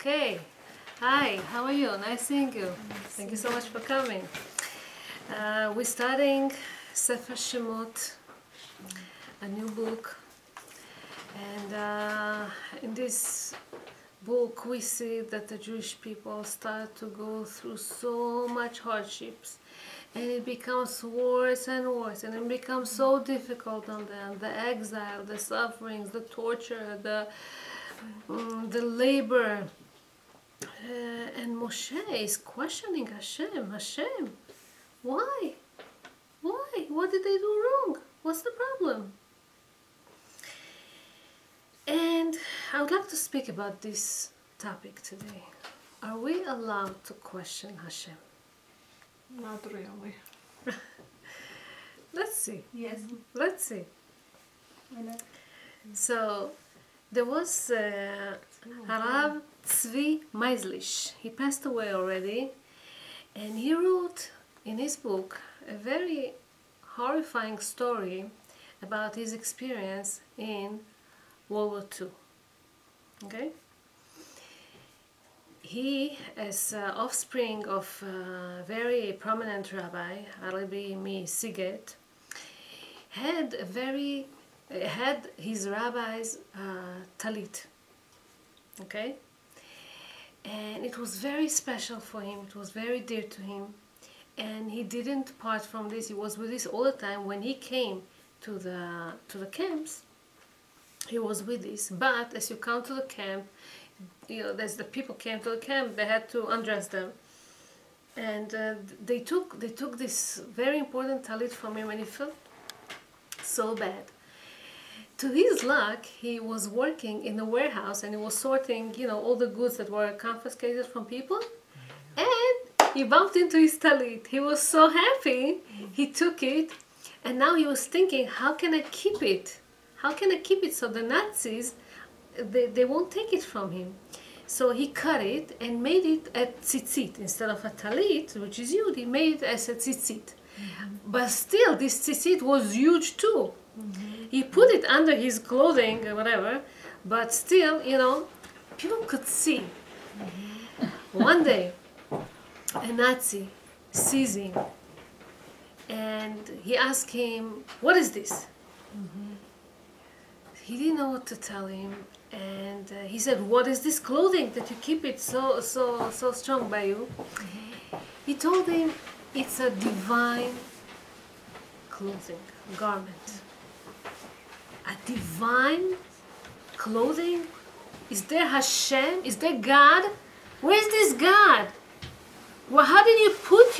Okay. Hi, how are you? Nice seeing you. Thank you so much for coming. We're starting Sefer Shemot, a new book. And in this book we see that the Jewish people start to go through so much hardships, and it becomes worse and worse, and it becomes so difficult on them. The exile, the sufferings, the torture, the labor. And Moshe is questioning Hashem. Hashem, why? Why? What did they do wrong? What's the problem? And I would like to speak about this topic today. Are we allowed to question Hashem? Not really. Let's see. Yes. Let's see. Why not? So, there was Harav Tzvi Meislish. He passed away already, and he wrote in his book a very horrifying story about his experience in World War II. Okay? He, as offspring of a very prominent rabbi, Rabbi Siget, had his rabbi's talit. Okay? And it was very special for him. It was very dear to him. And he didn't part from this. He was with this all the time. When he came to the camps, he was with this. But as you come to the camp, as the people came to the camp, they had to undress them. And they took this very important talit from him, and he felt so bad. To his luck, he was working in a warehouse, and he was sorting, all the goods that were confiscated from people. And he bumped into his talit. He was so happy. He took it, and now he was thinking, how can I keep it? How can I keep it so the Nazis, they won't take it from him? So he cut it and made it a tzitzit. Instead of a talit, which is huge, he made it as a tzitzit. But still, this tzitzit was huge too. He put it under his clothing or whatever, but still, people could see. One day, a Nazi sees him, and he asked him, "What is this?" He didn't know what to tell him, and he said, "What is this clothing that you keep it so strong by you?" He told him, "It's a divine clothing, garment." A divine clothing? Is there Hashem? Is there God? Where is this God? Well, how did you put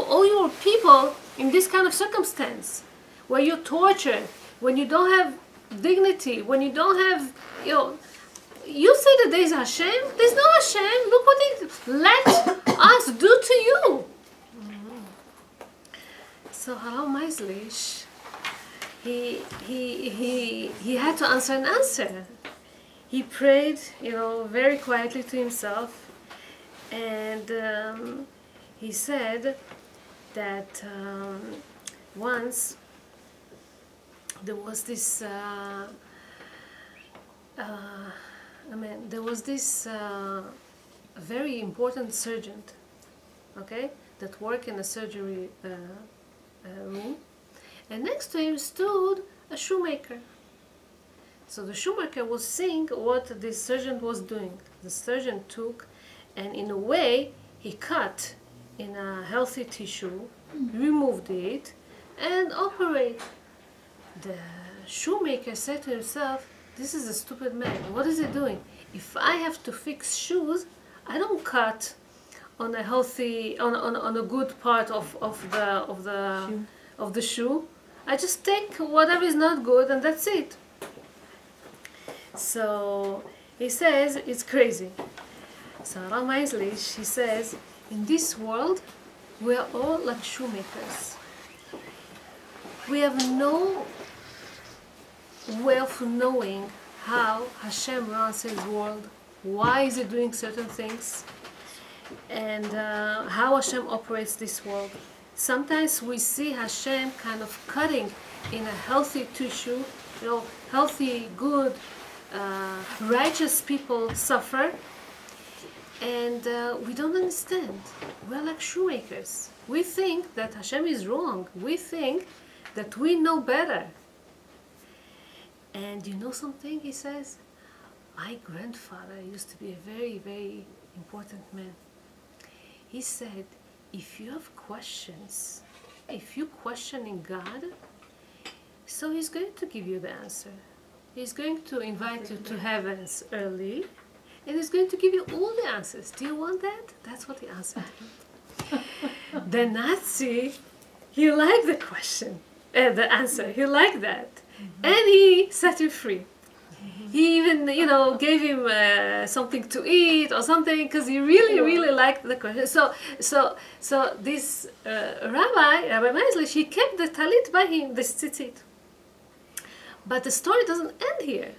all your people, in this kind of circumstance, where you're tortured, when you don't have dignity, when you don't have, you say that there's Hashem? There's no Hashem. Look what He let us do to you. So, Harav Meislish, he had to answer an answer. He prayed, very quietly to himself, and he said that once there was this very important surgeon, okay, that worked in a surgery room, and next to him stood a shoemaker. So the shoemaker was seeing what the surgeon was doing. The surgeon took, and in a way, he cut in a healthy tissue, removed it, and operated. The shoemaker said to himself, "This is a stupid man. What is he doing? If I have to fix shoes, I don't cut on a healthy, on a good part of the shoe. I just take whatever is not good, and that's it." So he says it's crazy. So Harav Meislish, he says, in this world, we are all like shoemakers. We have no way of knowing how Hashem runs His world, why is He doing certain things, and how Hashem operates this world. Sometimes we see Hashem kind of cutting in a healthy tissue, healthy, good, righteous people suffer, And we don't understand. We're like shoemakers. We think that Hashem is wrong. We think that we know better. And you know something, he says? My grandfather used to be a very, very important man. He said, if you have questions, if you're questioning God, so he's going to give you the answer. He's going to invite you to heavens early, and he's going to give you all the answers. Do you want that? That's what he answered him. The Nazi, he liked the question, the answer. He liked that. And he set him free. He even, gave him something to eat or something, because he really, really liked the question. So this Rabbi Meislish, he kept the talit by him, the tzitzit. But the story doesn't end here.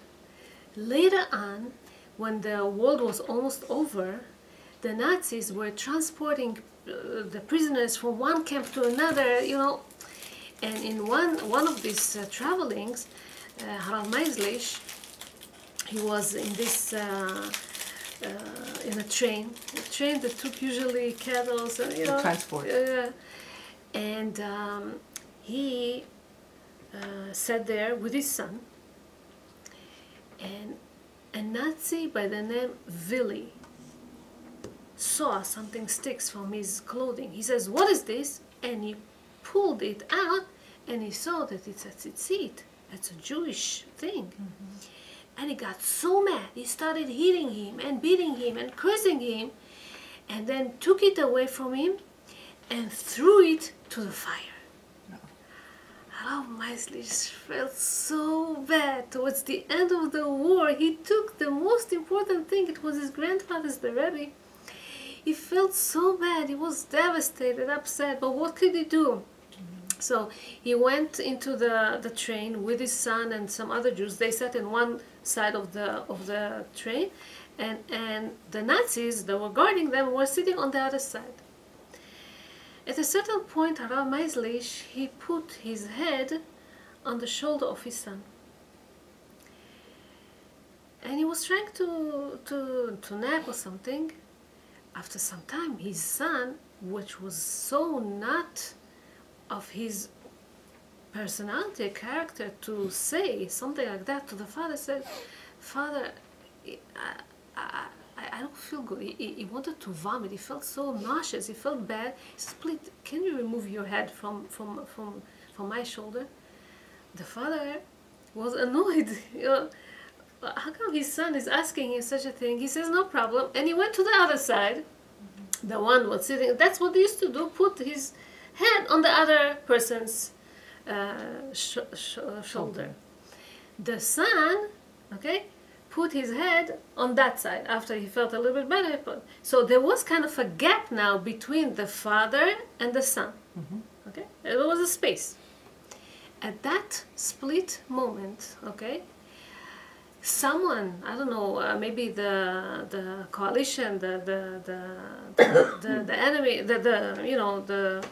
Later on, when the world was almost over, the Nazis were transporting the prisoners from one camp to another, And in one of these travelings, Harald Meislish, he was in this in a train that took usually cattle, transport. And he sat there with his son, and a Nazi by the name Willy saw something sticks from his clothing. He says, "What is this?" And he pulled it out, and he saw that it's a tzitzit. It's a Jewish thing. And he got so mad, he started hitting him and beating him and cursing him, and then took it away from him and threw it to the fire. Harald Meislish felt so bad. Towards the end of the war, he took the most important thing. It was his grandfather's, the Rebbe. He felt so bad. He was devastated, upset. But what could he do? So he went into the train with his son and some other Jews. They sat in one side of the train, and the Nazis that were guarding them were sitting on the other side. At a certain point, Harald Meislish, he put his head on the shoulder of his son. And he was trying to nap or something. After some time, his son, which was so not of his personality, character, to say something like that to the father, said, "Father, I don't feel good." He wanted to vomit. He felt so nauseous. He felt bad. He said, "Please, can you remove your head from my shoulder?" The father was annoyed. How come his son is asking him such a thing? He says, "No problem." And he went to the other side. The one was sitting. That's what they used to do. Put his head on the other person's shoulder. The son, put his head on that side after he felt a little bit better. So there was kind of a gap now between the father and the son. There was a space. At that split moment, someone, I don't know, maybe the coalition, the enemy, the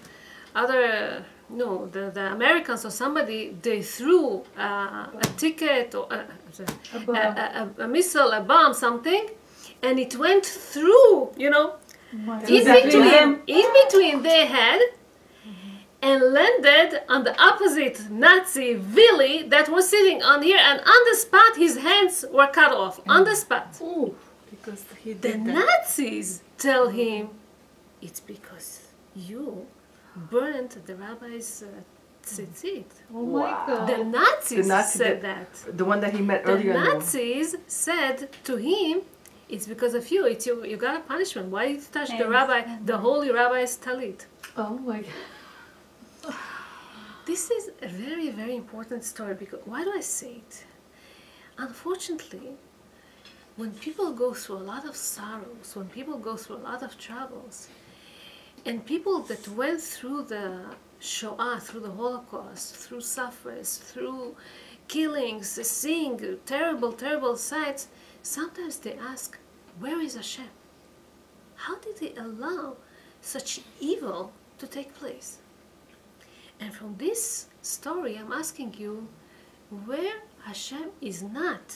other, the Americans or somebody, they threw a ticket or a missile, a bomb, something, and it went through, in between their head, and landed on the opposite Nazi Willy that was sitting on here, and on the spot his hands were cut off, on the spot. Ooh, because he The did that. Nazis tell him, "It's because you burned the rabbi's tzitzit." Oh my God. The Nazis Nazi said that- that. The one that he met The earlier. Nazis said to him, "It's because of you. It's you got a punishment. Why did you touch the rabbi, the holy rabbi's talit?" Oh my God. This is a very, very important story, because why do I say it? Unfortunately, when people go through a lot of sorrows, when people go through a lot of troubles, and people that went through the Shoah, through the Holocaust, through sufferings, through killings, seeing terrible, terrible sights, sometimes they ask, where is Hashem? How did he allow such evil to take place? And from this story, I'm asking you, where Hashem is not.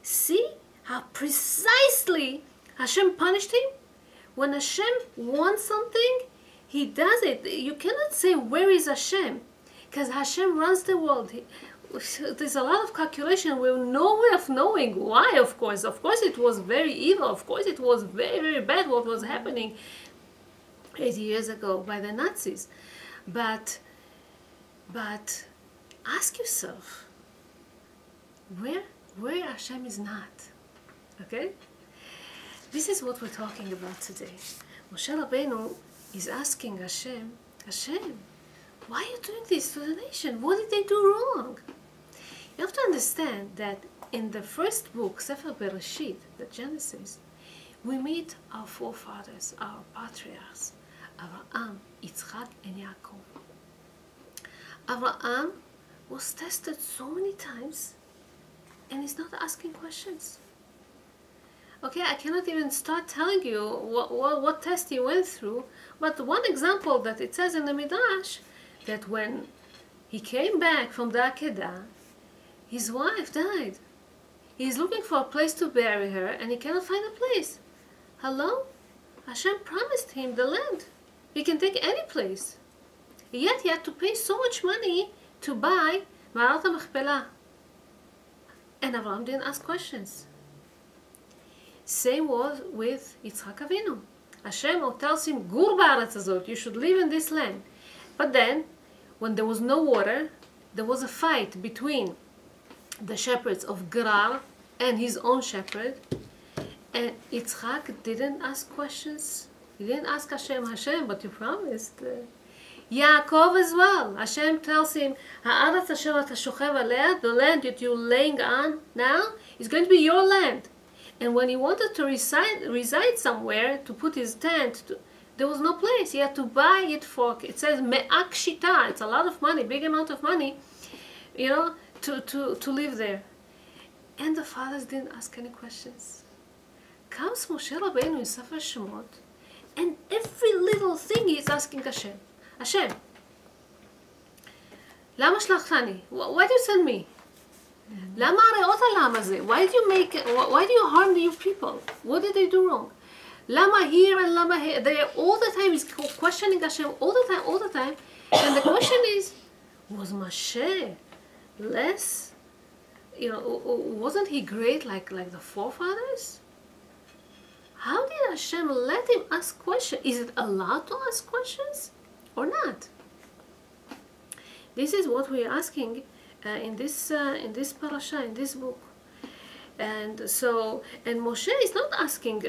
See how precisely Hashem punished him? When Hashem wants something, he does it. You cannot say, where is Hashem? Because Hashem runs the world. There's a lot of calculation. We have no way of knowing why, of course. Of course it was very evil. Of course it was very, very bad what was happening 80 years ago by the Nazis. But ask yourself, where Hashem is not. Okay? This is what we're talking about today. Moshe Rabbeinu is asking Hashem, why are you doing this to the nation? What did they do wrong? You have to understand that in the first book, Sefer Bereshit, the Genesis, we meet our forefathers, our patriarchs, Abraham, Yitzchak, and Yaakov. Abraham was tested so many times, and he's not asking questions. Okay, I cannot even start telling you what test he went through, but one example that it says in the Midrash, that when he came back from the Akedah, his wife died. He's looking for a place to bury her, and he cannot find a place. Hello? Hashem promised him the land. He can take any place. Yet he had to pay so much money to buy Ma'arat HaMachpelah. And Abraham didn't ask questions. Same was with Yitzchak Avinu. Hashem tells him, Gur ba'aretz hazot, you should live in this land. But then, when there was no water, there was a fight between the shepherds of Gerar and his own shepherd. And Yitzchak didn't ask questions. He didn't ask Hashem, but you promised. Yaakov as well. Hashem tells him, Ha'aretz asher ata shochev alea, the land that you're laying on now, is going to be your land. And when he wanted to reside somewhere, to put his tent, there was no place. He had to buy it for, it says, me'ak shita. It's a lot of money, big amount of money, you know, to live there. And the fathers didn't ask any questions. Comes Moshe Rabbeinu in Sefer Shemot, and every little thing he's asking Hashem. Hashem, למה שלחתני? Why do you send me? למה הריאות הלעם הזה? Why do you harm the people? What did they do wrong? למה here and lama here? They all the time is questioning Hashem all the time. And the question is, was Moshe less? You know, wasn't he great like the forefathers? How did Hashem let him ask questions? Is it allowed to ask questions or not? This is what we are asking in this parasha, in this book. And so, and Moshe is not asking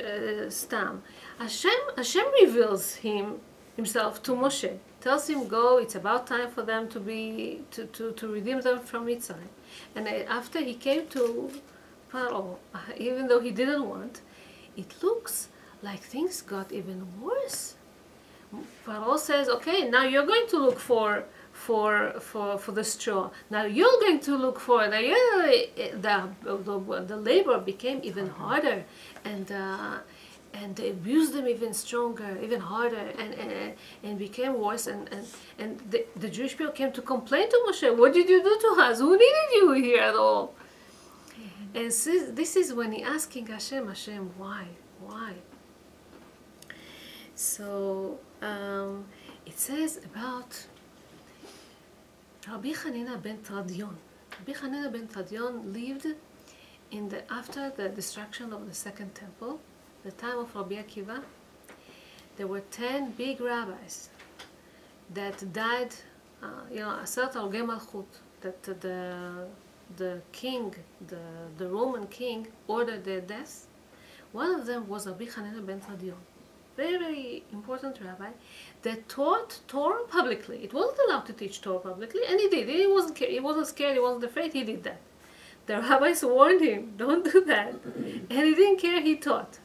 Stam. Hashem reveals himself to Moshe. Tells him, go, it's about time for them to redeem them from Mitzrayim. And after he came to Paro, even though he didn't want, it looks like things got even worse. Paro says, okay, now you're going to look for the straw. Now you're going to look for the labor became even harder, and they abused them even stronger, even harder, and became worse. And the Jewish people came to complain to Moshe, what did you do to us? Who needed you here at all? And this is when he asking Hashem, why? So it says about Rabbi Hanina ben Tradion. Rabbi Hanina ben Tradion lived after the destruction of the Second Temple, the time of Rabbi Akiva. There were 10 big rabbis that died, Aseret Harogei Malchut, that the king, the Roman king, ordered their deaths. One of them was Rabbi Hanina ben Tradion. Very, very important rabbi that taught Torah publicly. It wasn't allowed to teach Torah publicly, and he did. He wasn't scared, he wasn't afraid, he did that. The rabbis warned him, don't do that. And he didn't care, he taught.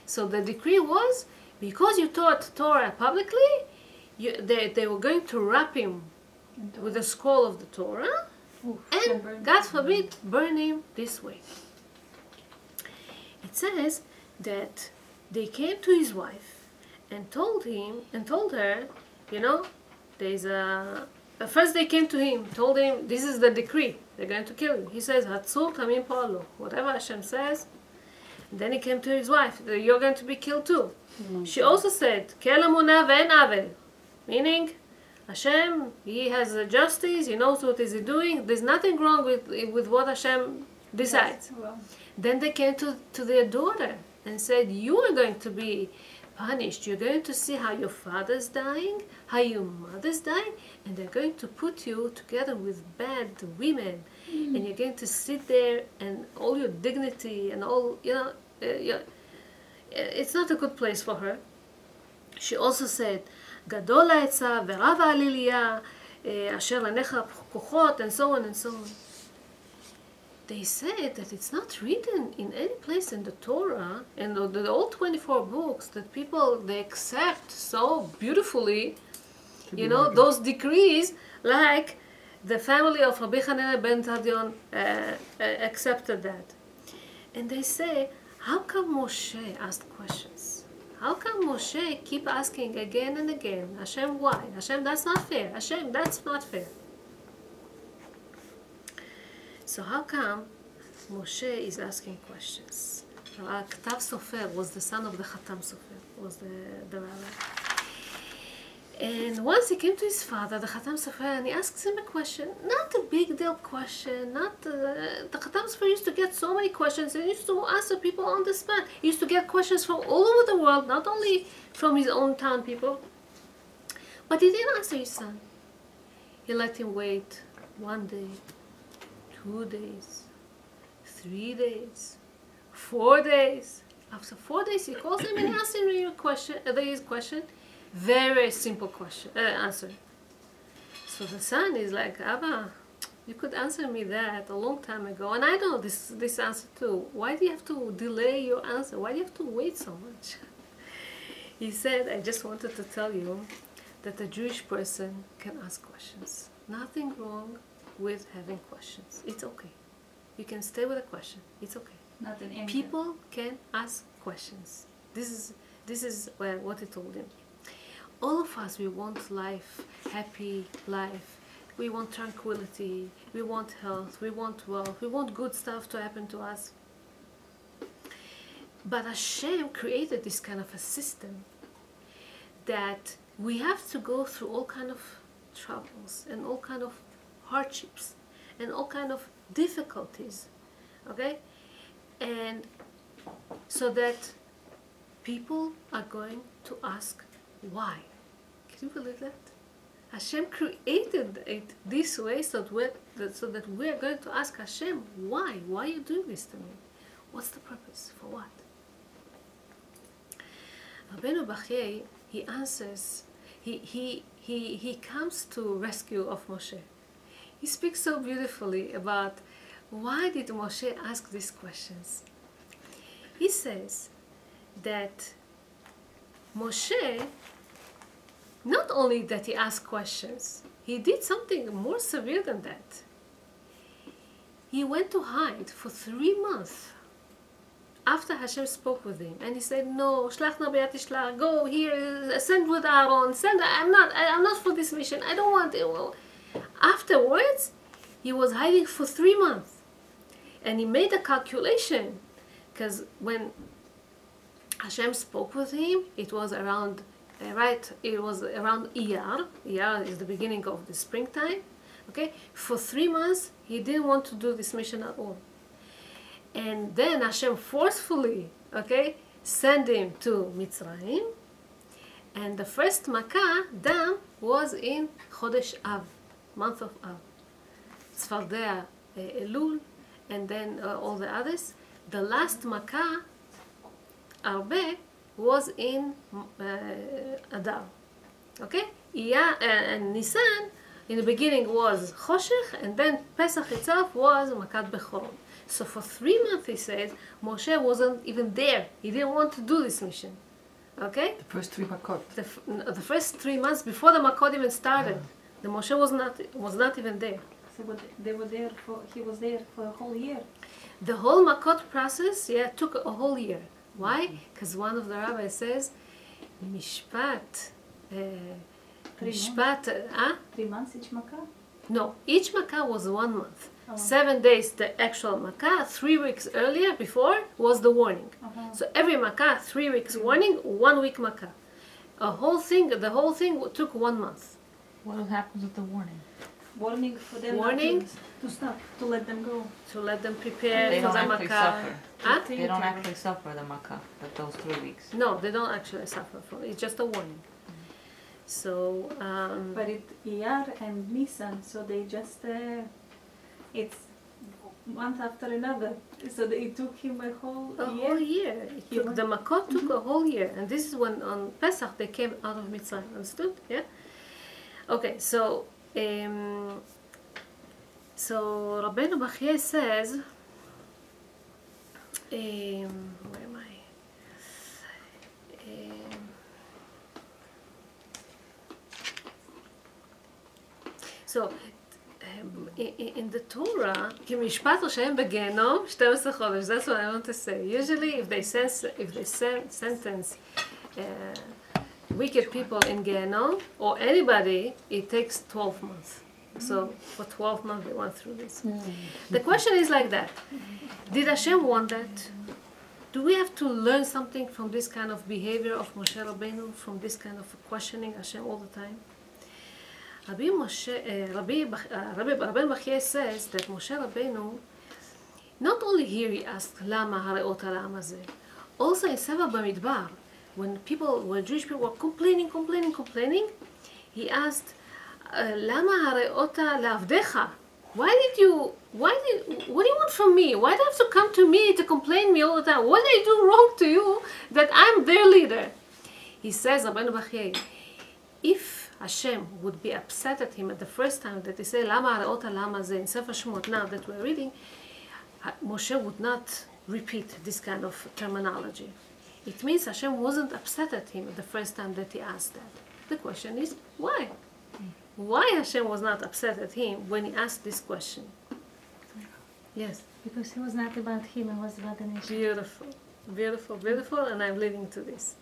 So the decree was, because you taught Torah publicly, they were going to wrap him with a scroll of the Torah, and God forbid, burn him this way. It says that they came to his wife and told her, there's first they came to him, told him, this is the decree, they're going to kill you. He says, Hatzur tamim pa'alo, whatever Hashem says, Then he came to his wife, you're going to be killed too. She also said, Kel emunah ve'en avel, meaning Hashem, he has justice, he knows what is he doing, there's nothing wrong with what Hashem decides. Yes, well, Then they came to their daughter and said, you are going to be punished. You're going to see how your father's dying, how your mother's dying, and they're going to put you together with bad women. And you're going to sit there and all your dignity and all, it's not a good place for her. She also said, Gadol ha'etza v'rav ha'aliliya, asher lanecha kochot, and so on and so on. They said that it's not written in any place in the Torah and the all 24 books that people, they accept so beautifully, those decrees, like the family of Rabbi Hanina ben Tadion accepted that. And they say, how come Moshe asked questions? How come Moshe keep asking again and again, Hashem, why? Hashem, that's not fair. Hashem, that's not fair. So how come Moshe is asking questions? Ktav Sofer was the son of the Khatam Sofer, was the rabbi. And once he came to his father, the Khatam Sofer, and he asks him a question, not a big deal question, the Khatam Sofer used to get so many questions, and he used to answer people on the spot. He used to get questions from all over the world, not only from his own town people. But he didn't answer his son. He let him wait 1 day, 2 days, 3 days, 4 days. After 4 days, he calls him and asks him his question. Very simple answer. So the son is like, Abba, you could answer me that a long time ago, and I know this answer too. Why do you have to delay your answer? Why do you have to wait so much? He said, I just wanted to tell you that a Jewish person can ask questions. Nothing wrong with having questions. It's okay. You can stay with a question. It's okay. not an anger. People can ask questions. This is what he told him. All of us, we want life, happy life. We want tranquility. We want health. We want wealth. We want good stuff to happen to us. But Hashem created this kind of a system that we have to go through all kind of troubles and all kind of hardships and all kind of difficulties, okay? And so that people are going to ask why. Can you believe that? Hashem created it this way so that we're going to ask Hashem, why? Why are you doing this to me? What's the purpose? For what? Rabbeinu Batia, he answers, he comes to rescue of Moshe. He speaks so beautifully about why did Moshe ask these questions. He says that Moshe, not only that he asked questions, he did something more severe than that. He went to hide for 3 months after Hashem spoke with him, and he said, "No, shlach na b'yat shlach. Go here, send with Aaron. Send. I'm not for this mission. I don't want it." Well, afterwards, he was hiding for 3 months, and he made a calculation, because when Hashem spoke with him, it was around It was around Iyar. Iyar is the beginning of the springtime. Okay, for 3 months he didn't want to do this mission at all. And then Hashem forcefully, okay, sent him to Mitzrayim. And the first Makkah, dam, was in Chodesh Av, month of Av. Tzfardea, Elul, and then all the others. The last Makkah, Arbe, was in Adar. Okay? And Nisan, in the beginning was Choshech, and then Pesach itself was Makat Bechor. So for 3 months, he says, Moshe wasn't even there. He didn't want to do this mission. Okay? The first 3 Makot. The first 3 months before the Makot even started, the Moshe was not even there. So they were there he was there for a whole year. The whole Makot process, took a whole year. Why? Because one of the rabbis says, Mishpat, 3 months each Makkah? No, each Makkah was 1 month. Oh. 7 days the actual Makkah, 3 weeks earlier before was the warning. So every Makkah, 3 weeks warning, 1 week Makkah. The whole thing took 1 month. What happens with the warning? Warning for them Warning? not to stop, to let them go. To let them prepare They for don't the actually Makkah. suffer. Huh? They don't actually suffer the makkah, those 3 weeks. No, they don't actually suffer from it. It's just a warning. So, But it Iyar and Nisan, so they just it's month after another. So it took him a whole a year. whole year. The Makkot took a whole year. And this is when on Pesach they came out of Mitzrayim. Understood? Yeah? Okay, so Rabbeinu Batia says, where am I? So, in the Torah, כמשפט ראשיהם בגיהנום 12 חודש. That's what I want to say. Usually, if they sentence wicked people in Gehenom, or anybody, it takes 12 months. So, for 12 months, they went through this. The question is like that. Did Hashem want that? Do we have to learn something from this kind of behavior of Moshe Rabbeinu, from this kind of questioning Hashem all the time? Rabbi Batia says that Moshe Rabbeinu, not only here he asked, Lama hareot ha'am hazeh, also in Seva Bamidbar, when Jewish people were complaining, he asked, Lama hareot la'avdecha? What do you want from me? Why do you have to come to me to complain me all the time? What did I do wrong to you that I'm their leader? He says, Rabbeinu Batia, if Hashem would be upset at him at the first time that he said, Lama hareot ha'am hazeh in Sefer Shemot, now that we're reading, Moshe would not repeat this kind of terminology. It means Hashem wasn't upset at him at the first time that he asked that. The question is, why? Why Hashem was not upset at him when he asked this question? Yes. Because it was not about him, it was about the nation. Beautiful, beautiful, beautiful, and I'm leading to this.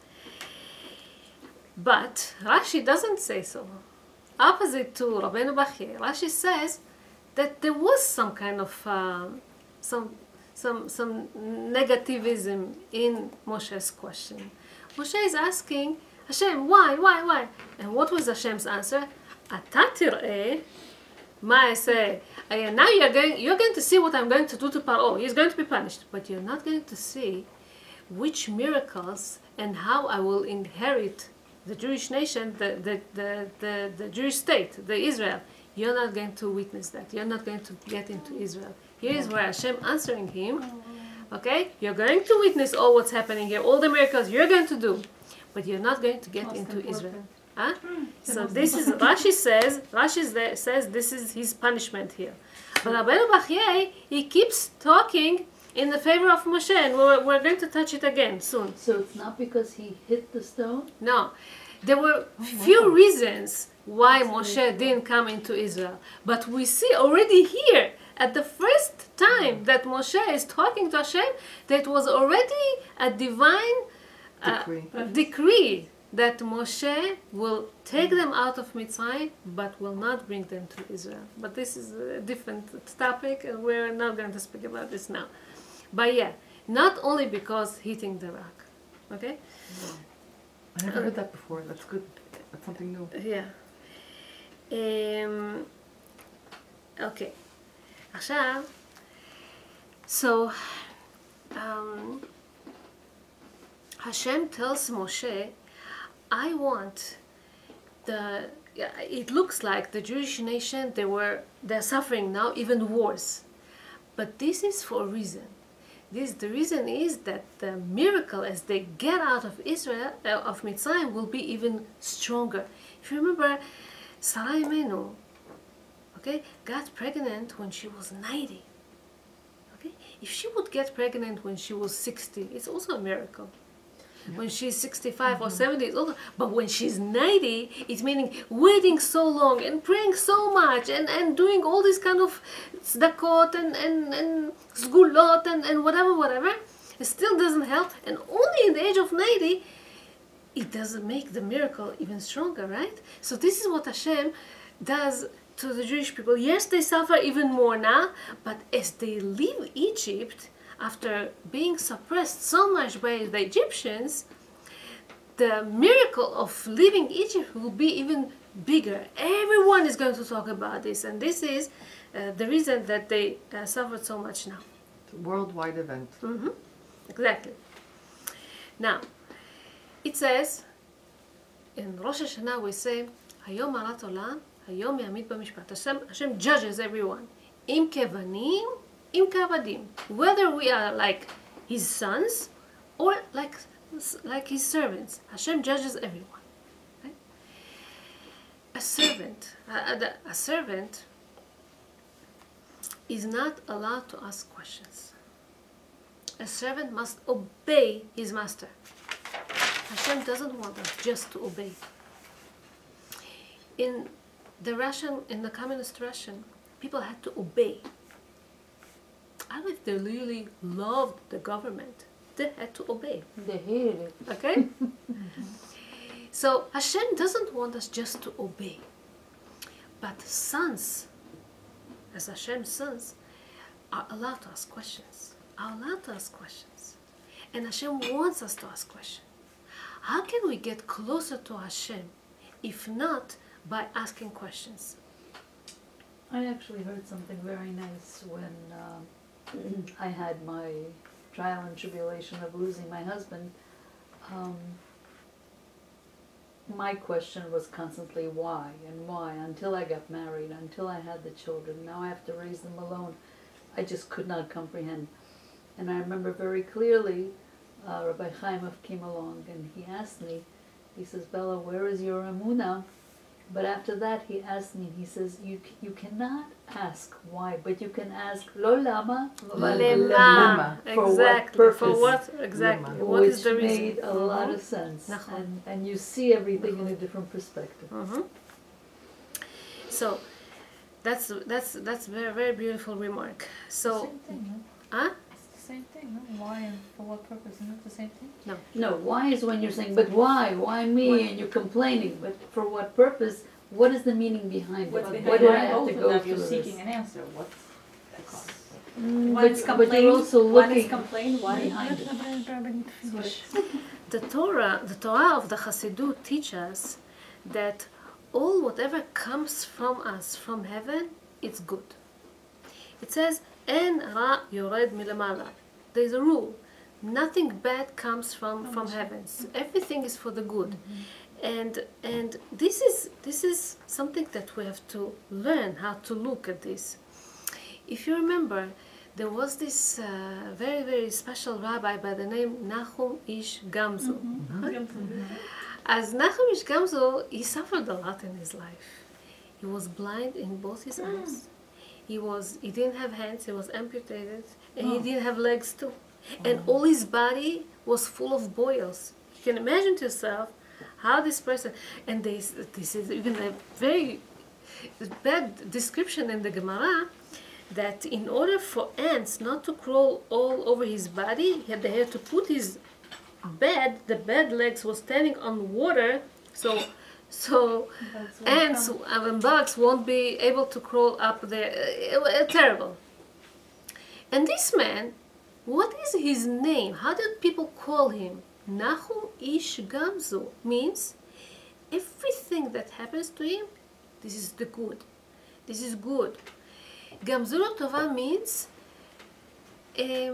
But Rashi doesn't say so. Opposite to Rabbeinu Batia, Rashi says that there was some kind of some negativism in Moshe's question. Moshe is asking Hashem, why? And what was Hashem's answer? Ata tir'eh ma aseh. Now you're going to see what I'm going to do to Paro. He's going to be punished, but you're not going to see which miracles and how I will inherit the Jewish nation, the Jewish state, the Israel. You're not going to witness that. You're not going to get into Israel. Here is where Hashem answering him. Okay? You're going to witness all what's happening here, all the miracles you're going to do, but you're not going to get into Israel. Huh? So this is, Rashi says this is his punishment here. But Rabbeinu Batia, he keeps talking in the favor of Moshe, and we're going to touch it again soon. So it's not because he hit the stone? No. There were few reasons why Moshe didn't come into Israel. But we see already here, at the first time that Moshe is talking to Hashem, that was already a divine decree that Moshe will take them out of Mitzrayim, but will not bring them to Israel. But this is a different topic, and we're not going to speak about this now. But yeah, not only because hitting the rock. Okay? I never heard that before. That's good. That's something new. Yeah. Okay. עכשיו, so Hashem tells Moshe, I want it looks like the Jewish nation, they're suffering now, even worse. But this is for a reason. The reason is that the miracle as they get out of Israel, of Mitzrayim, will be even stronger. If you remember, Sarah Imenu, okay, got pregnant when she was 90. Okay, if she would get pregnant when she was 60, it's also a miracle. Yeah. When she's 65 or 70, it's also, but when she's 90, it's meaning waiting so long and praying so much and doing all this kind of tzedakot and sgulot and whatever, it still doesn't help. And only in the age of 90, it doesn't make the miracle even stronger, right? So this is what Hashem does to the Jewish people. Yes, they suffer even more now, but as they leave Egypt, after being suppressed so much by the Egyptians, the miracle of leaving Egypt will be even bigger. Everyone is going to talk about this, and this is the reason that they suffered so much now. It's a worldwide event. Exactly. Now, it says, in Rosh Hashanah we say, Hayom Marat Olam, Hayom Yamid B'Mishpat. Hashem judges everyone. Im kevanim, im kavadim. Whether we are like his sons or like his servants. Hashem judges everyone. Right? A servant is not allowed to ask questions. A servant must obey his master. Hashem doesn't want us just to obey. In the communist Russian, people had to obey. I don't know if they really loved the government. They had to obey. They hated it. Okay? So Hashem doesn't want us just to obey. But sons, as Hashem's sons, are allowed to ask questions. And Hashem wants us to ask questions. How can we get closer to Hashem if not by asking questions? I actually heard something very nice when I had my trial and tribulation of losing my husband. My question was constantly why and why, until I got married, until I had the children. Now I have to raise them alone. I just could not comprehend. And I remember very clearly Rabbi Chaimov came along and he asked me, he says, Bella, where is your emunah? But after that he asked me, he says, you cannot ask why, but you can ask lo lama, Lema. for Exactly. what purpose. For what exactly? Lema. What is the Which reason? made a lot of sense, Nachon. and you see everything in a different perspective. So that's very, very beautiful remark. So, Same thing, huh? It's the same thing, no? Why and for what purpose? Isn't it the same thing? No, why is when you're saying, but why me, and you're complaining, but for what purpose? What is the meaning behind What's it? behind What did I why have both to of go them through you're this? seeking an answer. What's the cause? But you're also one is looking complain, one is behind it. Rabbanit finish. The Torah of the Chassidut teaches us that whatever comes from us from heaven, it's good. It says, "En ra yored milamala." There is a rule: nothing bad comes from heavens. Everything is for the good, and this is something that we have to learn how to look at this. If you remember, there was this very, very special rabbi by the name Nachum Ish Gamzu. As Nachum Ish Gamzu, he suffered a lot in his life. He was blind in both his eyes. He didn't have hands, he was amputated, and he didn't have legs too. And all his body was full of boils. You can imagine to yourself how this person, and this is even a very bad description in the Gemara, that in order for ants not to crawl all over his body, they had to put his bed, the bed legs was standing on water, so ants and bugs won't be able to crawl up there. Terrible. And this man, what is his name? How did people call him? Nachum Ish Gamzu means everything that happens to him, this is the good. This is good. Gamzura Tova means I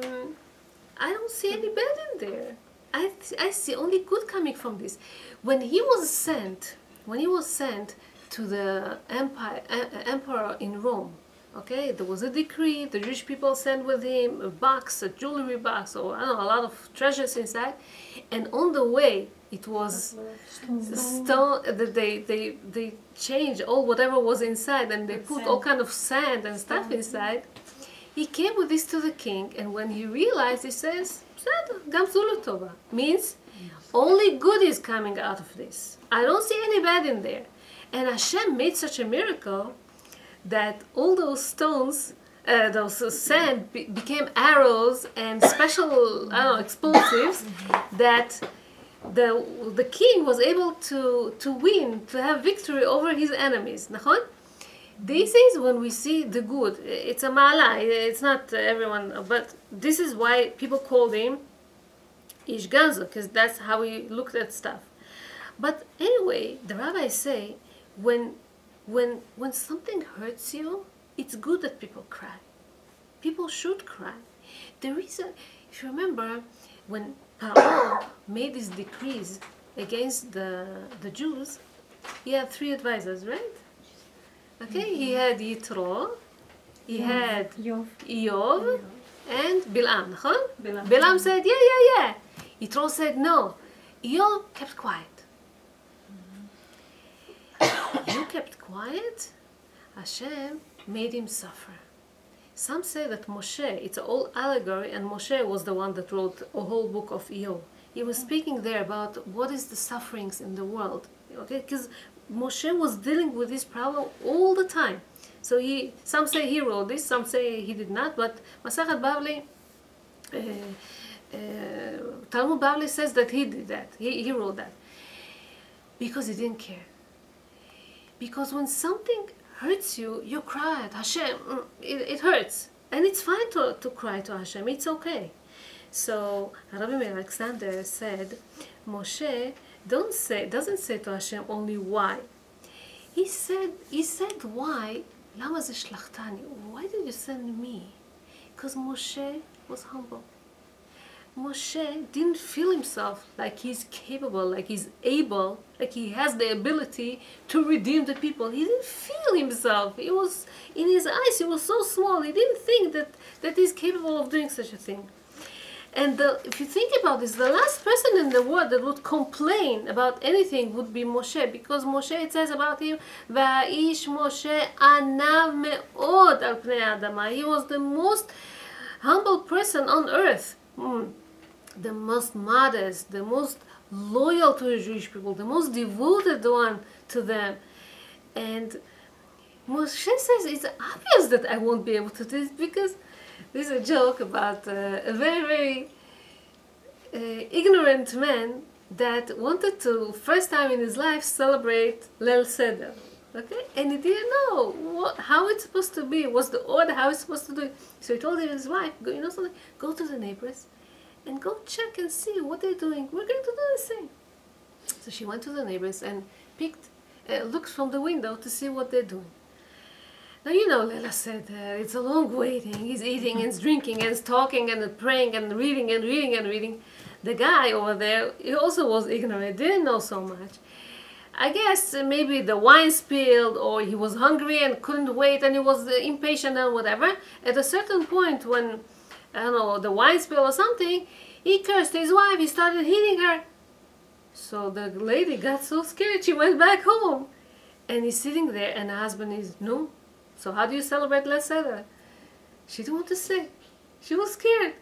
don't see any bad in there. I see only good coming from this. When he was sent to the emperor in Rome, okay, there was a decree. The Jewish people sent with him a box, a jewelry box, or I don't know, a lot of treasures inside. And on the way, it was stone. That they changed all whatever was inside, and they put all kind of sand and stuff inside. He came with this to the king, and when he realized, he says, "Gamzula Tova," means only good is coming out of this. I don't see any bad in there. And Hashem made such a miracle that all those stones, those sand became arrows and special, explosives that the king was able to win, to have victory over his enemies. This is when we see the good. It's a ma'ala. It's not everyone, but this is why people called him Ish Ganzo, because that's how he looked at stuff. But anyway, the rabbis say when something hurts you, it's good that people cry. People should cry. The reason, if you remember, when Paro made his decrees against the Jews, he had 3 advisors, right? Okay, he had Yitro, he had Iyov, and Bilam, huh? Bilam said, yeah. Yitro said no. Iyov kept quiet. You kept quiet, Hashem made him suffer. Some say that Moshe, it's an old allegory, and Moshe was the one that wrote a whole book of Iyov. He was speaking there about what is the sufferings in the world, okay? Because Moshe was dealing with this problem all the time. So some say he wrote this, some say he did not, but Masachet Bavli, Talmud Bavli says that he did that, he wrote that. Because he didn't care. Because when something hurts you, you cry at Hashem. It hurts. And it's fine to cry to Hashem. It's okay. So Rabbi Meir Alexander said, Moshe doesn't say to Hashem only why. He said why? Lama ze shlachtani? Why did you send me? Because Moshe was humble. Moshe didn't feel himself like he's capable, like he's able, like he has the ability to redeem the people. He didn't feel himself. He was, in his eyes, he was so small. He didn't think that he's capable of doing such a thing. And if you think about this, the last person in the world that would complain about anything would be Moshe, because Moshe, it says about him, Va'ish Moshe anav me'od al pnei adama. He was the most humble person on earth. The most modest, the most loyal to the Jewish people, the most devoted one to them. And Moshe says it's obvious that I won't be able to do this, because there's a joke about a very, very ignorant man that wanted to, first time in his life, celebrate Leil Seder. Okay? And he didn't know how it's supposed to be, what's the order, how it's supposed to do it. So he told his wife, you know something, go to the neighbors and go check and see what they're doing. We're going to do the same. So she went to the neighbors and looked from the window to see what they're doing. Now, you know, Leila said, it's a long waiting. He's eating and drinking and talking and praying and reading and reading and reading. The guy over there, he also was ignorant, didn't know so much. I guess maybe the wine spilled, or he was hungry and couldn't wait and he was impatient and whatever. At a certain point when, I don't know, the wine spilled or something, he cursed his wife, he started hitting her. So the lady got so scared, she went back home. And he's sitting there and the husband is, no. So how do you celebrate Leil Seder? She didn't want to say. She was scared.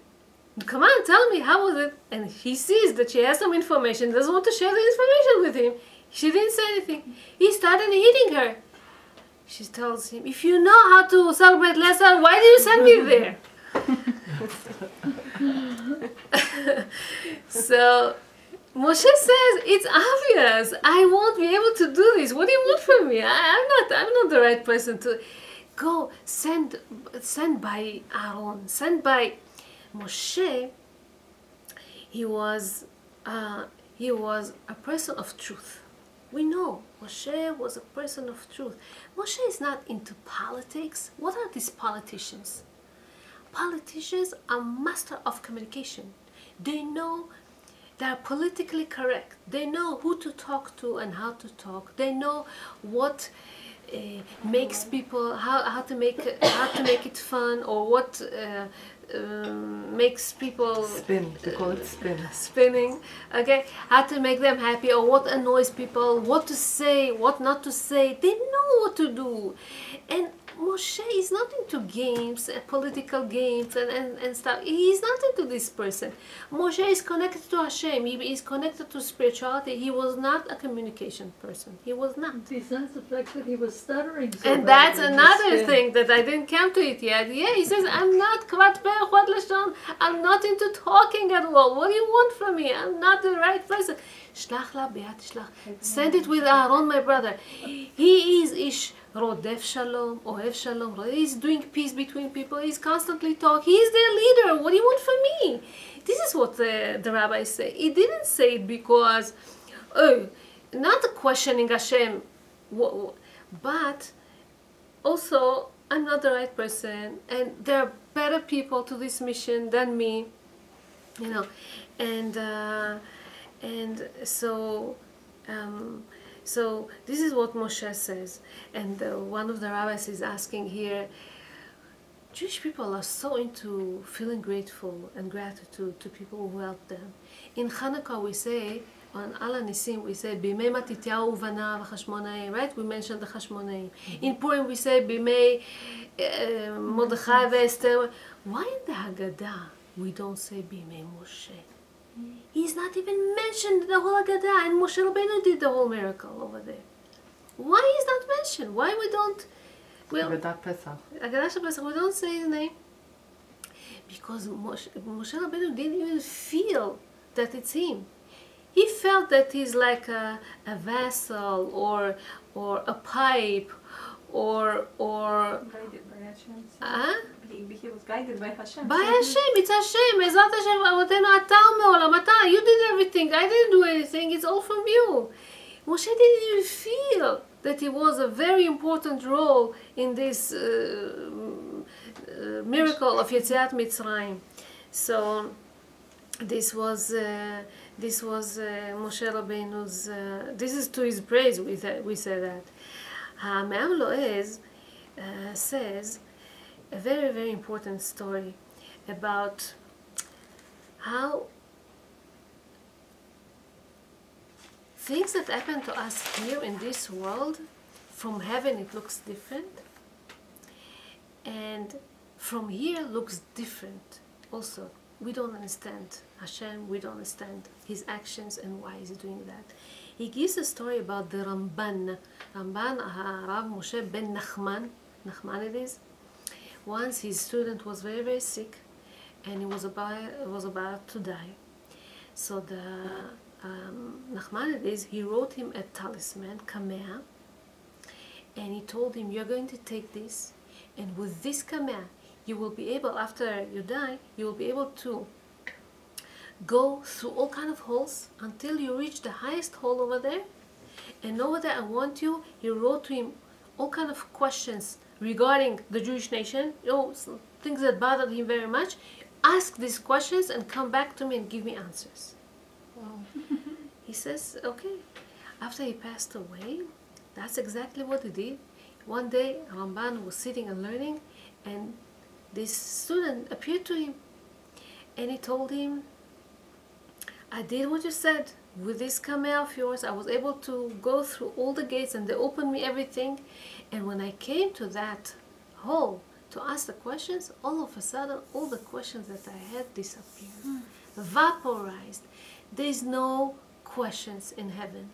Come on, tell me, how was it? And he sees that she has some information, doesn't want to share the information with him. She didn't say anything. He started hitting her. She tells him, if you know how to celebrate Leil Seder, why did you send me there? So Moshe says, it's obvious. I won't be able to do this. What do you want from me? I'm not the right person to go. Send by Aaron. Send by Moshe. He was a person of truth. We know Moshe was a person of truth. Moshe is not into politics. What are these politicians? Politicians are master of communication. They know they are politically correct. They know who to talk to and how to talk. They know what makes people, how to make it fun, or what makes people spin. They call it spin. Spinning. Okay, how to make them happy, or what annoys people, what to say, what not to say. They know what to do. And Moshe is not into games, political games and stuff. He's not into this person. Moshe is connected to Hashem. He is connected to spirituality. He was not a communication person. He was not. Besides the fact that he was stuttering so and that's another thing that I didn't come to it yet. Yeah, he says, I'm not kvat peh chod lashon. I'm not into talking at all. What do you want from me? I'm not the right person. Shlach la be'at shlach. Send it with Aaron, my brother. He is ish Rodef Shalom, Ohev Shalom. He's doing peace between people. He's constantly talking. He's their leader. What do you want from me? This is what the rabbis say. He didn't say it because, oh, not questioning Hashem, but also I'm not the right person, and there are better people to this mission than me, you know, and so this is what Moshe says, and one of the rabbis is asking here. Jewish people are so into feeling grateful and gratitude to people who help them. In Hanukkah we say, on Al Nisim we say, Bimei Matityahu Uvanav Hashmonaim, right? We mentioned the Hashmonaim. In Purim we say, Bimei Mordechai ve'Esther. Why in the Haggadah we don't say Bimei Moshe? He's not even mentioned in the whole Haggadah, and Moshe Rabbeinu did the whole miracle over there. Why is not mentioned? Why we don't? Well, Haggadah Pesach. Haggadah Pesach, we don't say his name because Moshe Rabbeinu didn't even feel that it's him. He felt that he's like a vessel or a pipe or Guided by Hashem. He was guided by Hashem. by Hashem. It's Hashem. Ezrat Hashem Avotenu Ata Me'olam Ata. You did everything. I didn't do anything. It's all from you. Moshe didn't even feel that he was a very important role in this miracle of Yetziat Mitzrayim. So this was Moshe Rabbeinu's. This is to his praise. We say that. Me'am Lo'ez says a very, very important story about how things that happen to us here in this world, from heaven it looks different, and from here looks different also. We don't understand Hashem, we don't understand His actions and why He's doing that. He gives a story about the Ramban, Rav Moshe ben Nachman it is. Once his student was very, very sick, and he was about to die. So the Nachmanides, he wrote him a talisman, kameh, and he told him, you're going to take this, and with this kameh, you will be able, after you die, you will be able to go through all kind of holes until you reach the highest hole over there. And over there, I want you, he wrote to him all kind of questions regarding the Jewish nation, things that bothered him very much. Ask these questions and come back to me and give me answers. Wow. He says, okay. After he passed away, that's exactly what he did. One day, Ramban was sitting and learning, and this student appeared to him, and he told him, I did what you said. With this kameh of yours, I was able to go through all the gates, and they opened me everything. And when I came to that hole to ask the questions, all of a sudden, all the questions that I had disappeared, vaporized. There's no questions in heaven.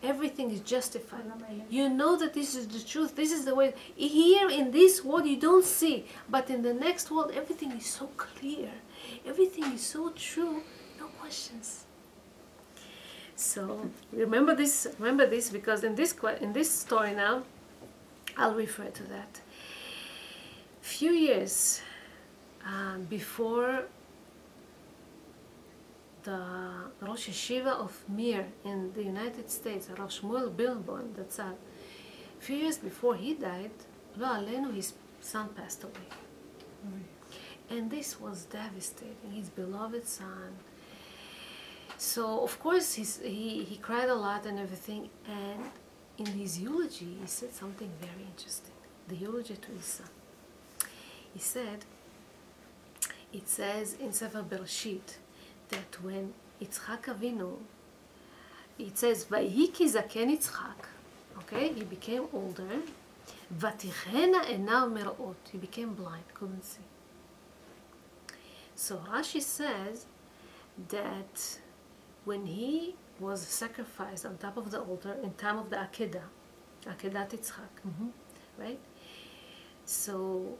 Everything is justified. You know that this is the truth. This is the way. Here in this world, you don't see, but in the next world, everything is so clear. Everything is so true. No questions. So remember this because in this story now, I'll refer to that. Few years before the Rosh Yeshiva of Mir in the United States, Rav Shmuel Birnbaum, the Tzad, a few years before he died, Lo Aleinu, his son passed away. And this was devastating, his beloved son. So of course he cried a lot and everything, and in his eulogy he said something very interesting. The eulogy to his son. He said, it says in Sefer Bereshit that when Yitzchak Avinu, it says Vayihi ki zaken Yitzchak, okay, he became older, Vatichena enav merot, he became blind, couldn't see. So Rashi says that when he was sacrificed on top of the altar in time of the Akedah Yitzchak, right? So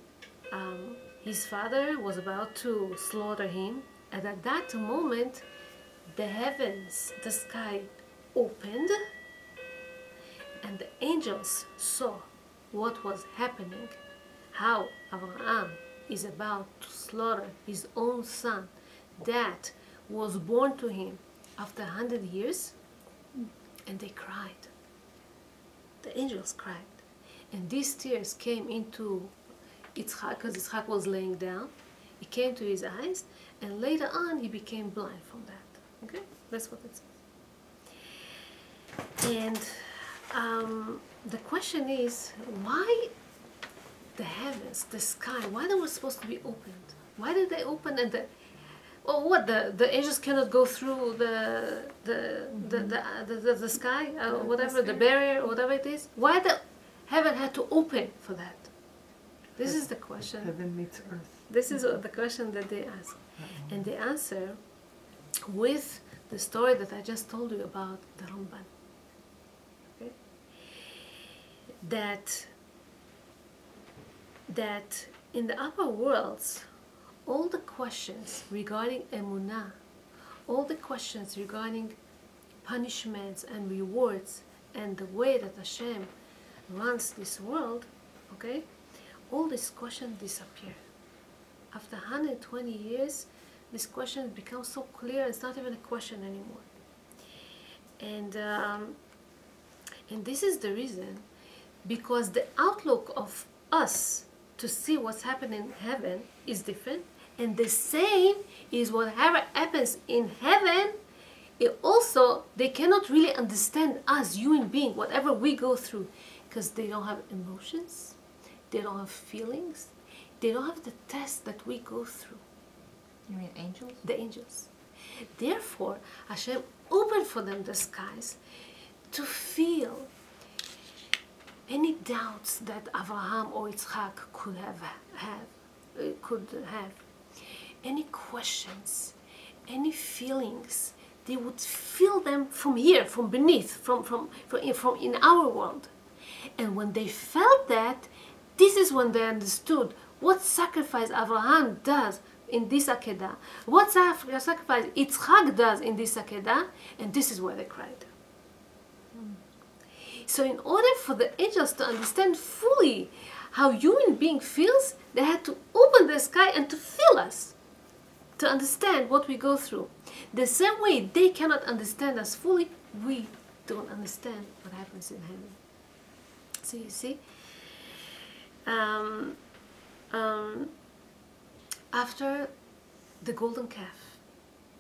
his father was about to slaughter him, and at that moment the heavens, the sky opened, and the angels saw what was happening, how Abraham is about to slaughter his own son that was born to him after 100 years, and they cried. The angels cried. And these tears came into Yitzchak, because Yitzchak was laying down. It came to his eyes, and later on he became blind from that. Okay? That's what it says. And the question is, why the heavens, the sky, why they were supposed to be opened? Why did they open? And the angels cannot go through the sky, whatever, the barrier, or whatever it is? Why the heaven had to open for that? This is the question. Heaven meets earth. This is the question that they ask. And they answer with the story that I just told you about the Ramban. Okay? That in the upper worlds, all the questions regarding emunah, all the questions regarding punishments and rewards and the way that Hashem runs this world, okay, all these questions disappear. After 120 years, this question becomes so clear, it's not even a question anymore. And this is the reason, because the outlook of us to see what's happening in heaven is different, and the same is whatever happens in heaven, it also, they cannot really understand us, human beings, whatever we go through, because they don't have emotions, they don't have feelings, they don't have the test that we go through. You mean angels? The angels. Therefore, Hashem opened for them the skies to feel any doubts that Abraham or Yitzchak could have, any questions, any feelings. They would feel them from here, from beneath, from in our world. And when they felt that, this is when they understood what sacrifice Abraham does in this Akedah, what sacrifice Yitzchak does in this Akedah, and this is why they cried. So in order for the angels to understand fully how human being feels, they had to open the sky and to feel us, to understand what we go through. The same way they cannot understand us fully, we don't understand what happens in heaven. So you see, after the golden calf,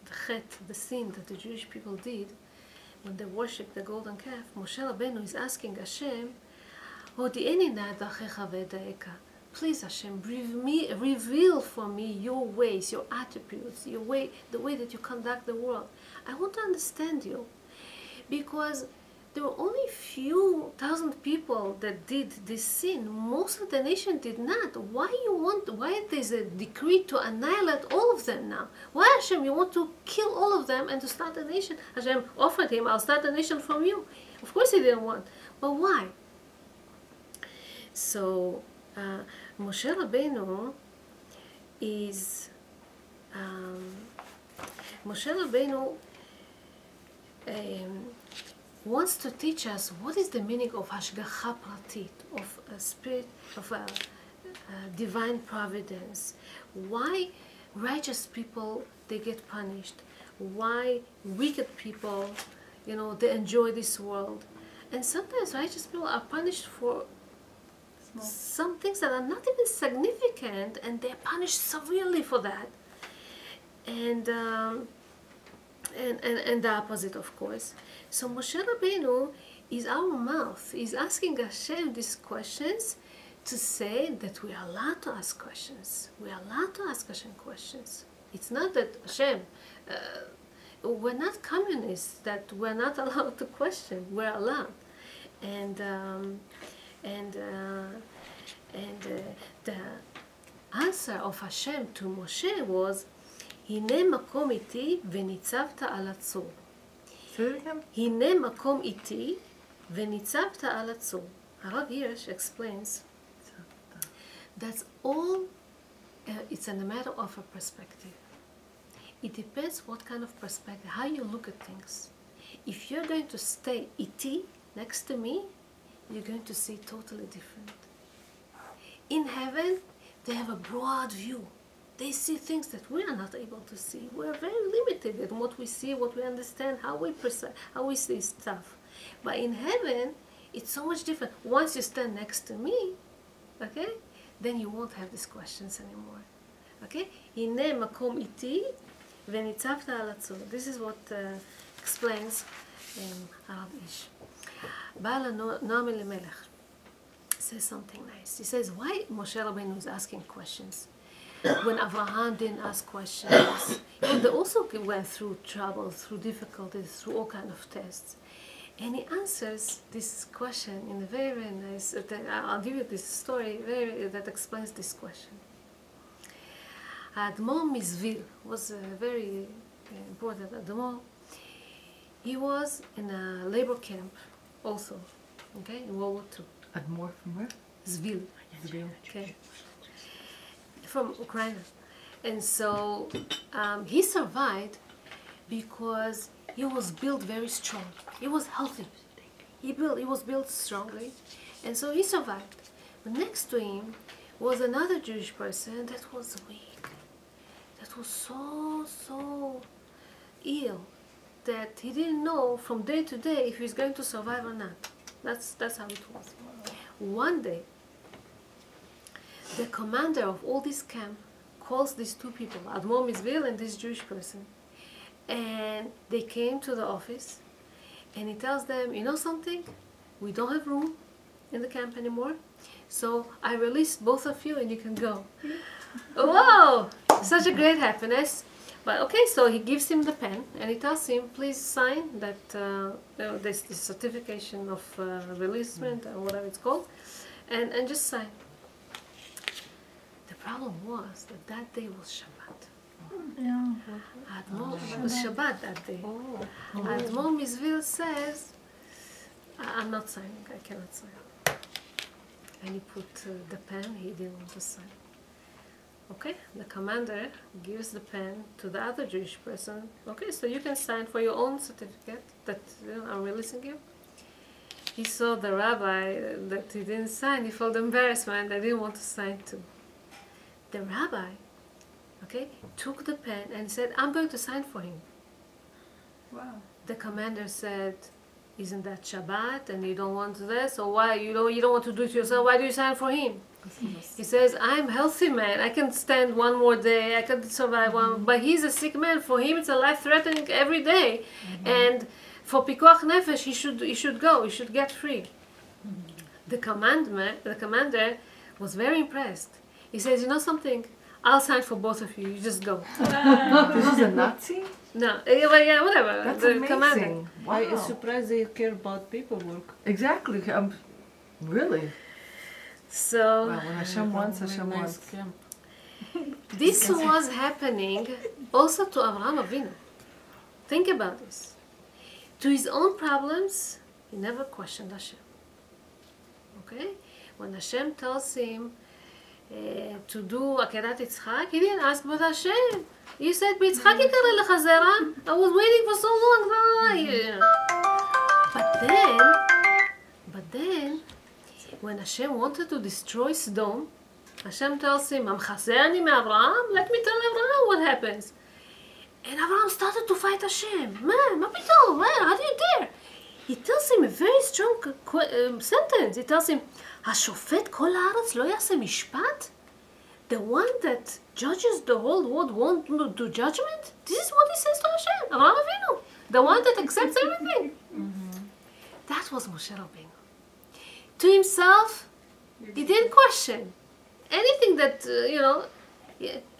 the chet, the sin that the Jewish people did, when they worshipped the golden calf, Moshe Rabbeinu is asking Hashem, please Hashem, reveal for me your ways, your attributes, your way, the way that you conduct the world. I want to understand you. Because there were only few thousand people that did this sin. Most of the nation did not. Why there's a decree to annihilate all of them now? Why, Hashem, you want to kill all of them and to start a nation? Hashem offered him, I'll start a nation from you. Of course he didn't want. But why? So Moshe Rabbeinu is wants to teach us what is the meaning of hashgacha pratit, of a spirit, of a divine providence. Why righteous people, they get punished? Why wicked people, they enjoy this world? And sometimes righteous people are punished for some things that are not even significant, and they're punished severely for that. And the opposite, of course. So Moshe Rabbeinu is our mouth. He's asking Hashem these questions to say that we are allowed to ask questions. We are allowed to ask Hashem questions. It's not that Hashem, we're not communists, that we're not allowed to question. We're allowed. And the answer of Hashem to Moshe was, הנה מקום איתי וניצבת על הצור. הנה מקום איתי וניצבת על הצור. Harav Hirsch explains that's all, it's a matter of a perspective. It depends what kind of perspective, how you look at things. If you're going to stay iti, next to me, you're going to see totally different. In heaven, they have a broad view. They see things that we are not able to see. We're very limited in what we see, what we understand, how we see stuff. But in heaven, it's so much different. Once you stand next to me, okay, then you won't have these questions anymore. Okay? הנה מקום איתי וניצבת על הצור. This is what explains Arab Ish. בעל הנועם אלימלך says something nice. He says, why Moshe Rabbeinu is asking questions? When Abraham didn't ask questions, they also went through trouble, through difficulties, through all kinds of tests. And he answers this question in a very, very nice, I'll give you this story that explains this question. Admor Mizvil was a very important Admor. He was in a labor camp also, okay, in World War II. Admor from where? Zvil. Zvil. Okay. From Ukraine. And so he survived because he was built very strong. He was healthy. He was built strongly. And so he survived. But next to him was another Jewish person that was weak. That was so ill that he didn't know from day to day if he was going to survive or not. That's how it was. One day, the commander of all this camp calls these two people, Admor Mizvil and this Jewish person, and they came to the office, and he tells them, you know something? We don't have room in the camp anymore, so I release both of you and you can go. Wow! Such a great happiness. But okay, so he gives him the pen and he tells him, please sign that this certification of releasement or whatever it's called, and just sign. The problem was that day was Shabbat. Yeah. Admor, it was Shabbat that day. Admor Mizvil says, I'm not signing, I cannot sign. And he put the pen, he didn't want to sign. Okay, the commander gives the pen to the other Jewish person. Okay, so you can sign for your own certificate that I'm releasing you. He saw the rabbi that he didn't sign. He felt embarrassment. I didn't want to sign too. The rabbi, okay, took the pen and said, I'm going to sign for him. Wow. The commander said, isn't that Shabbat and you don't want this? So why you don't want to do it yourself? Why do you sign for him? He says, I'm healthy man, I can stand one more day, I can survive one, but he's a sick man, for him it's a life-threatening every day. And for Pikuach Nefesh, he should go, he should get free. The commander was very impressed. He says, you know something, I'll sign for both of you, you just go. This is a Nazi? No, yeah, whatever. That's the amazing. commander. Wow. I am surprised they care about paperwork. Exactly. Really. So, Well, when Hashem wants, Hashem Nice wants. camp. this was happening also to Avraham Avinu. Think about this. To his own problems, he never questioned Hashem. Okay? When Hashem tells him to do Akedat Yitzchak, he didn't ask but Hashem. You said, Yitzchak יקרא לך זרע? I was waiting for so long. But then, when Hashem wanted to destroy Sodom, Hashem tells him, "Amchaseni me'Avraham." Let me tell Avraham what happens. And Avraham started to fight Hashem. Man, מה פתאום? How do you dare? He tells him a very strong sentence. He tells him, השופט כל הארץ לא יעשה משפט? The one that judges the whole world won't do judgment? This is what he says to Hashem, Avraham Avinu. The one that accepts everything. That was Moshe Rabbeinu. To himself, he didn't question anything that,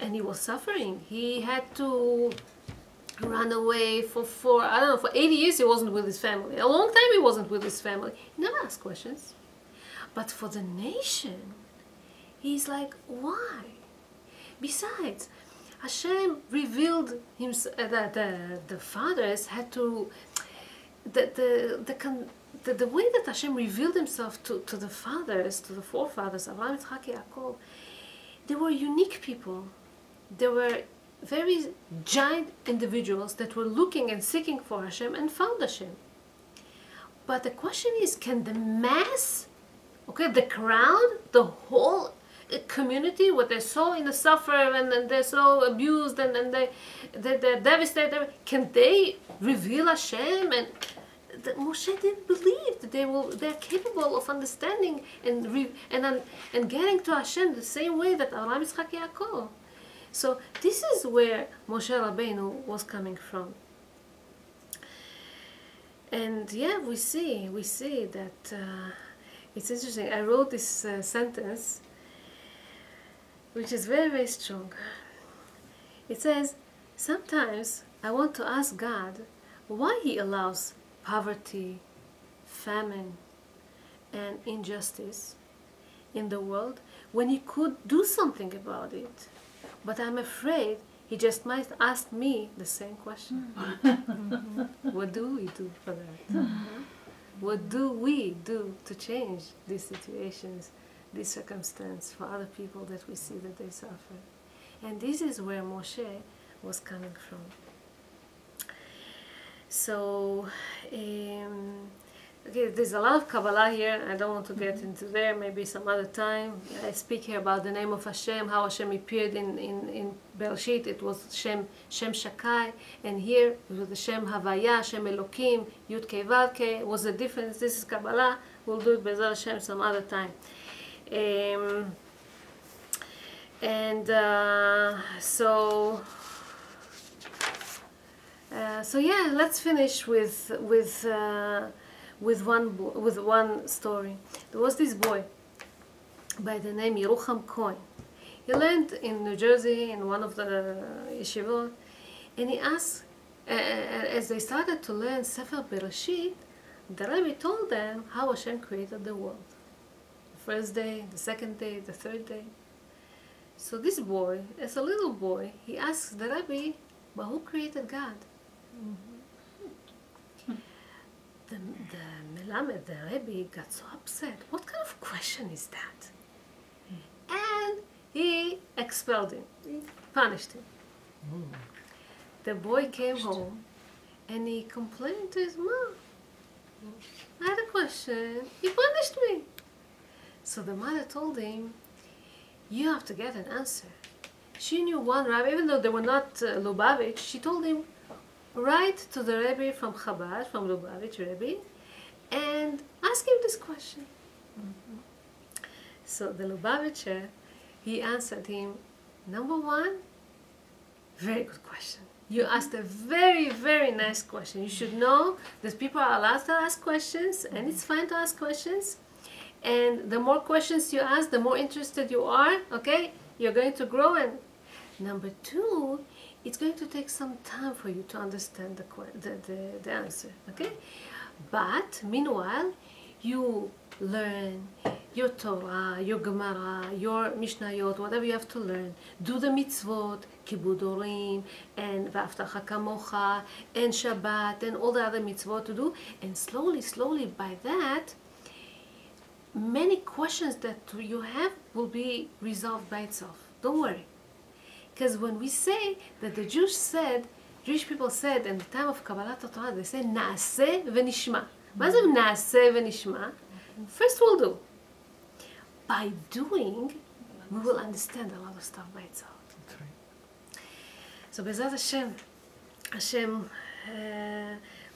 and he was suffering. He had to run away for 80 years he wasn't with his family. A long time he wasn't with his family. He never asked questions. But for the nation, he's like, why? Besides, Hashem revealed himself, that the fathers had to, the way that Hashem revealed himself to the fathers, to the forefathers, Avraham, Yitzchak, Yaakov, they were unique people. They were very giant individuals that were looking and seeking for Hashem and found Hashem. But the question is, can the mass, okay, the crowd, the whole community, what they're so in the suffer and they're so abused and they're devastated, can they reveal Hashem? And Moshe didn't believe that they're capable of understanding and getting to Hashem the same way that Avraham, Yitzchak, Yaakov. So this is where Moshe Rabbeinu was coming from. And yeah, we see that it's interesting. I wrote this sentence, which is very, very strong. It says, sometimes I want to ask God why He allows poverty, famine, and injustice in the world when He could do something about it. But I'm afraid He just might ask me the same question. What do we do for that? What do we do to change these situations, this circumstance for other people that we see that they suffer? And this is where Moshe was coming from. So, okay, there's a lot of Kabbalah here. I don't want to get into there, maybe some other time. I speak here about the name of Hashem, how Hashem appeared in Bereshit. It was Shem Shakai, and here it was the Shem Havaya, Shem Elokim, Yud Kei Vav Kei. Was a difference. This is Kabbalah. We'll do it Be'ezrat Hashem some other time. So yeah, let's finish with one story. There was this boy by the name Yerucham Cohen. He learned in New Jersey in one of the yeshivot, and he asked, as they started to learn Sefer Bereshit, the Rebbe told them how Hashem created the world. The first day, the second day, the third day. So this boy, as a little boy, he asks the Rebbe, but who created God? The Melamed, the Rebbe, got so upset. What kind of question is that? And he expelled him. He punished him. The boy came home and he complained to his mom. I had a question. He punished me. So the mother told him, you have to get an answer. She knew one rabbi, even though they were not Lubavitch, she told him, write to the Rebbe from Chabad, from Lubavitch Rebbe, and ask him this question. So the Lubavitcher, he answered him, number one, very good question. You asked a very, very nice question. You should know that people are allowed to ask questions, and it's fine to ask questions. And the more questions you ask, the more interested you are, okay? You're going to grow. And number two, it's going to take some time for you to understand the answer, okay? But meanwhile, you learn your Torah, your Gemara, your Mishnayot, whatever you have to learn. Do the mitzvot, Kibud Orim, and V'aftacha Kamocha, and Shabbat, and all the other mitzvot to do. And slowly, slowly, by that, many questions that you have will be resolved by itself. Don't worry. Because when we say that the Jewish people said in the time of Kabbalat Torah, they say Naaseh v'nishma. מה זה Naaseh v'nishma? First we'll do. By doing, we will understand a lot of stuff by itself. That's right. So Be'ezrat Hashem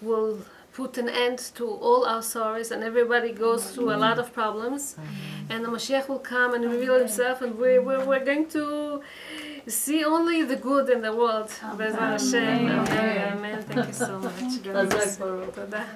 will put an end to all our sorrows, and everybody goes through a lot of problems. And the Mashiach will come and reveal himself, and we're going to see only the good in the world. Be'ezrat Hashem. Amen. Thank you so much. Chazak Baruch. Toda.